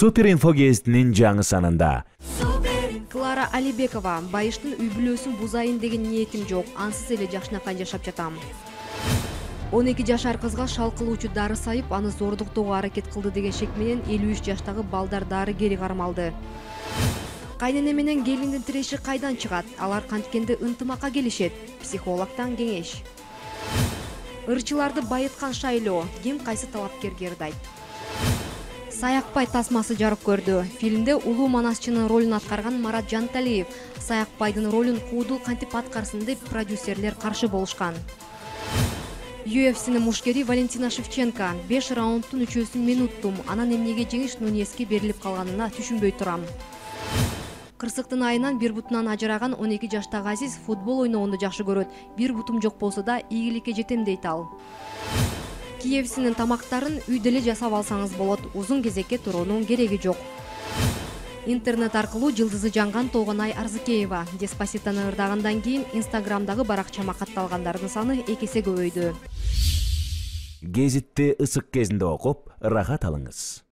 Супер инфо гезитинин жаңы санында. Клара Алибекова: байыштын үй бүлөсүн бузайын деген ниетим жок, ансыз эле жакшынакай жашап жатам. 12 жашар кызга шалкылуучу дары сайып, аны зордуктоого аракет кылды деген шек менен 53 жаштагы балдар дарыгери кармалды. Кайнене менен келиндин тиреши кайдан чыгат? Алар канткенде ынтымакка келишет. Психологдон кеңеш. Ырчыларды байыткан шайлоо, ким кайсы талапкерге ырдайт? Саякпай тасмасы жарык көрдү. Фильмде улуу манасчынын ролун аткарган Марат Жанталиев Саякпайдын ролун куудул кантип аткарсын деп продюсерлер каршы болушкан. UFC'нин мушкери Валентина Шевченко: 5 раундтун 3-өсүн мен уттум, анан эмнеге жеңиш Нуньеске берилип калганына түшүнбөй турам. Кырсыктын айынан бир бутунан ажыраган 12 жаштагы Азиз футбол ойногонду жакшы көрөт. Бир бутум жок болсо да ийгиликке жетем дейт ал. KFC'нин тамактарын үйдө эле жасап алсаңыз болот, узун кезекке туруунун кереги жок. Интернет аркылуу жылдызы жанган Толгонай Арзыкеева Деспаситону ырдагандан кийин Инстаграмдагы баракчама катталгандардын саны 2 эсе көбөйдү. Гезитти ысык кезинде окуп, ырахат алыңыз.